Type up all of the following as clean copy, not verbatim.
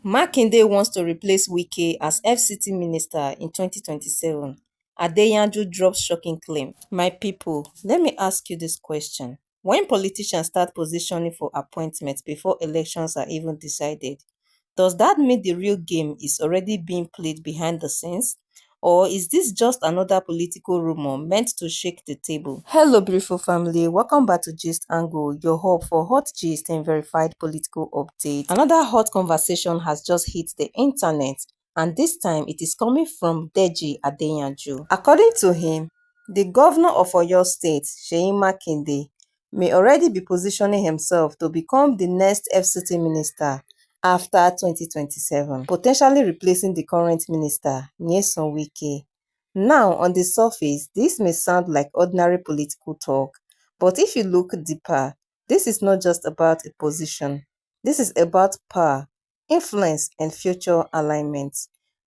Makinde wants to replace Wike as FCT Minister in 2027. Adeyanju drops shocking claim. My people, let me ask you this question. When politicians start positioning for appointments before elections are even decided, does that mean the real game is already being played behind the scenes? Or is this just another political rumor meant to shake the table? Hello, beautiful family. Welcome back to Gist Angle, your hub for hot gist and verified political updates. Another hot conversation has just hit the internet, and this time it is coming from Deji Adeyanju. According to him, the governor of Oyo State, Seyi Makinde, may already be positioning himself to become the next FCT minister after 2027, potentially replacing the current minister, Nyesom Wike. Now, on the surface, this may sound like ordinary political talk, but if you look deeper, this is not just about a position. This is about power, influence, and future alignment.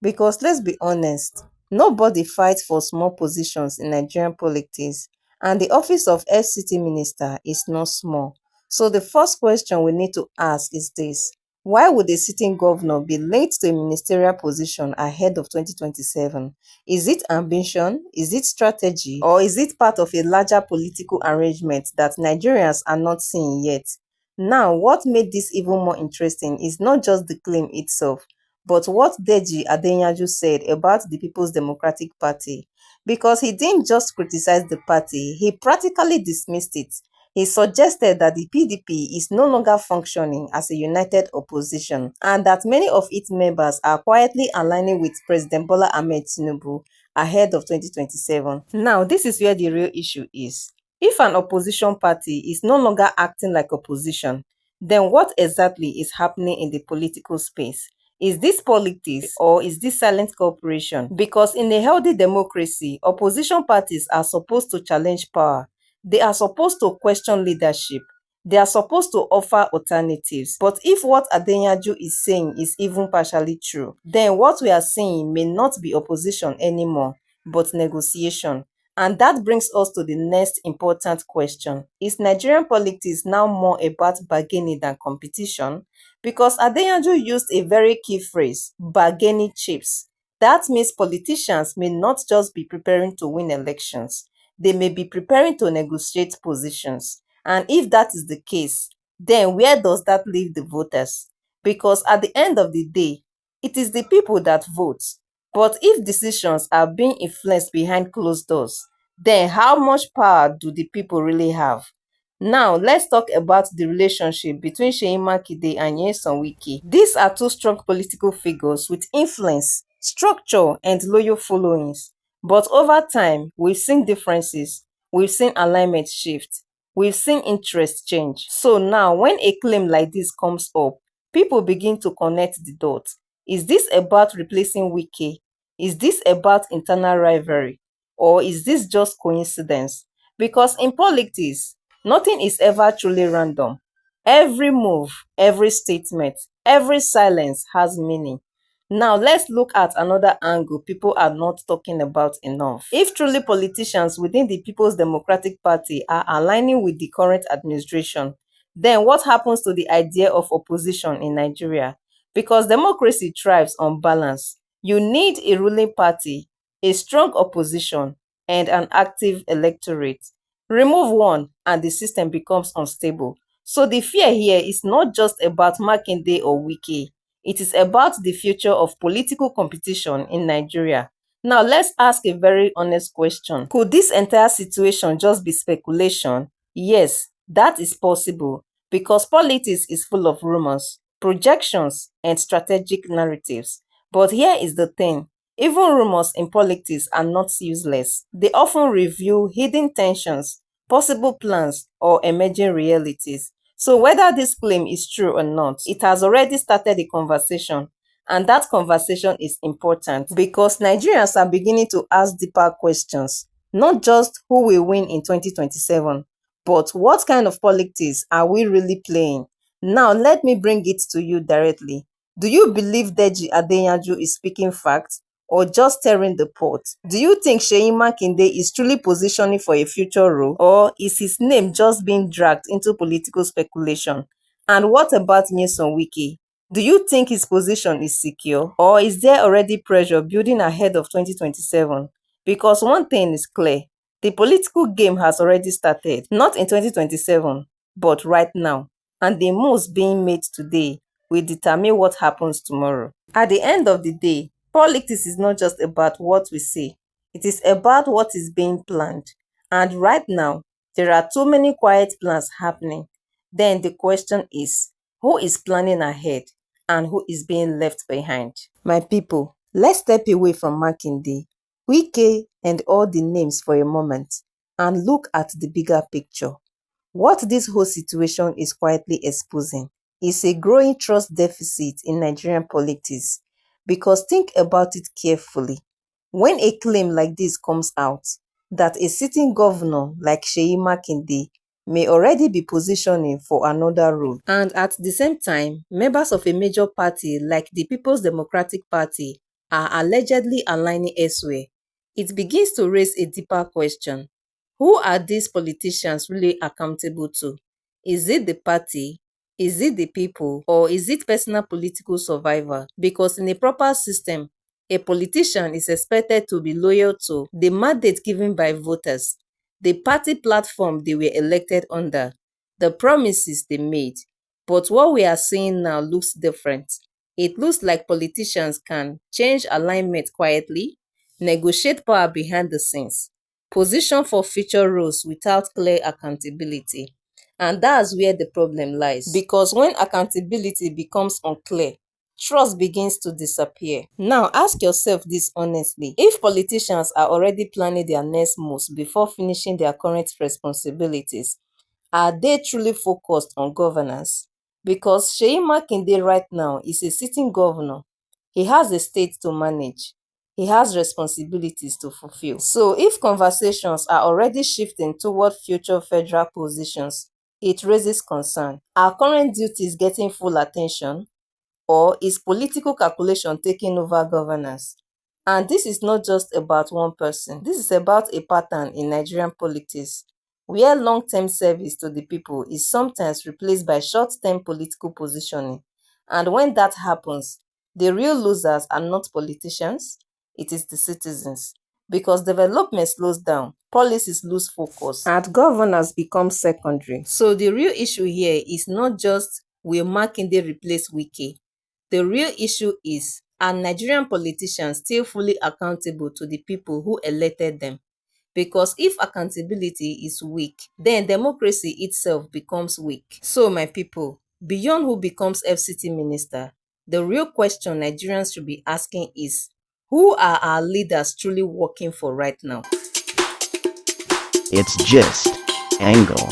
Because let's be honest, nobody fights for small positions in Nigerian politics, and the office of FCT Minister is not small. So the first question we need to ask is this: why would a sitting governor be linked to a ministerial position ahead of 2027? Is it ambition? Is it strategy? Or is it part of a larger political arrangement that Nigerians are not seeing yet? Now, what made this even more interesting is not just the claim itself, but what Deji Adeyanju said about the People's Democratic Party. Because he didn't just criticize the party, he practically dismissed it. He suggested that the PDP is no longer functioning as a united opposition and that many of its members are quietly aligning with President Bola Ahmed Tinubu ahead of 2027. Now, this is where the real issue is. If an opposition party is no longer acting like opposition, then what exactly is happening in the political space? Is this politics or is this silent cooperation? Because in a healthy democracy, opposition parties are supposed to challenge power. They are supposed to question leadership. They are supposed to offer alternatives. But if what Adeyanju is saying is even partially true, then what we are saying may not be opposition anymore, but negotiation. And that brings us to the next important question. Is Nigerian politics now more about bargaining than competition? Because Adeyanju used a very key phrase, bargaining chips. That means politicians may not just be preparing to win elections. They may be preparing to negotiate positions. And if that is the case, then where does that leave the voters? Because at the end of the day, it is the people that vote. But if decisions are being influenced behind closed doors, then how much power do the people really have? Now, let's talk about the relationship between Seyi Makinde and Nyesom Wike. These are two strong political figures with influence, structure, and loyal followings. But over time, we've seen differences, we've seen alignment shift, we've seen interest change. So now, when a claim like this comes up, people begin to connect the dots. Is this about replacing Wike? Is this about internal rivalry? Or is this just coincidence? Because in politics, nothing is ever truly random. Every move, every statement, every silence has meaning. Now, let's look at another angle people are not talking about enough. If truly politicians within the People's Democratic Party are aligning with the current administration, then what happens to the idea of opposition in Nigeria? Because democracy thrives on balance. You need a ruling party, a strong opposition, and an active electorate. Remove one, and the system becomes unstable. So the fear here is not just about Makinde or Wike. It is about the future of political competition in Nigeria. Now, let's ask a very honest question. Could this entire situation just be speculation? Yes, that is possible because politics is full of rumors, projections, and strategic narratives. But here is the thing. Even rumors in politics are not useless. They often reveal hidden tensions, possible plans, or emerging realities. So whether this claim is true or not, it has already started a conversation, and that conversation is important because Nigerians are beginning to ask deeper questions, not just who will win in 2027, but what kind of politics are we really playing? Now let me bring it to you directly. Do you believe Deji Adeyanju is speaking facts or just stirring the pot? Do you think Seyi Makinde is truly positioning for a future role, or is his name just being dragged into political speculation? And what about Nyesom Wike? Do you think his position is secure, or is there already pressure building ahead of 2027? Because one thing is clear, the political game has already started, not in 2027, but right now. And the moves being made today will determine what happens tomorrow. At the end of the day, politics is not just about what we say, it is about what is being planned. And right now, there are too many quiet plans happening. Then the question is, who is planning ahead and who is being left behind? My people, let's step away from Makinde, Wike, and all the names for a moment and look at the bigger picture. What this whole situation is quietly exposing is a growing trust deficit in Nigerian politics. Because think about it carefully. When a claim like this comes out, that a sitting governor like Seyi Makinde may already be positioning for another role, and at the same time, members of a major party like the People's Democratic Party are allegedly aligning elsewhere, it begins to raise a deeper question. Who are these politicians really accountable to? Is it the party? Is it the people? Or is it personal political survival? Because in a proper system, a politician is expected to be loyal to the mandate given by voters, the party platform they were elected under, the promises they made. But what we are seeing now looks different. It looks like politicians can change alignment quietly, negotiate power behind the scenes, position for future roles without clear accountability. And that's where the problem lies. Because when accountability becomes unclear, trust begins to disappear. Now ask yourself this honestly. If politicians are already planning their next moves before finishing their current responsibilities, are they truly focused on governance? Because Seyi Makinde right now is a sitting governor. He has a state to manage. He has responsibilities to fulfill. So if conversations are already shifting toward future federal positions, it raises concern. Are current duties getting full attention? Or is political calculation taking over governance? And this is not just about one person. This is about a pattern in Nigerian politics where long-term service to the people is sometimes replaced by short-term political positioning. And when that happens, the real losers are not politicians, it is the citizens. Because development slows down, policies lose focus, and governance becomes secondary. So the real issue here is not just will Makinde replace Wike. The real issue is, are Nigerian politicians still fully accountable to the people who elected them? Because if accountability is weak, then democracy itself becomes weak. So my people, beyond who becomes FCT Minister, the real question Nigerians should be asking is, who are our leaders truly working for right now? It's just Angle.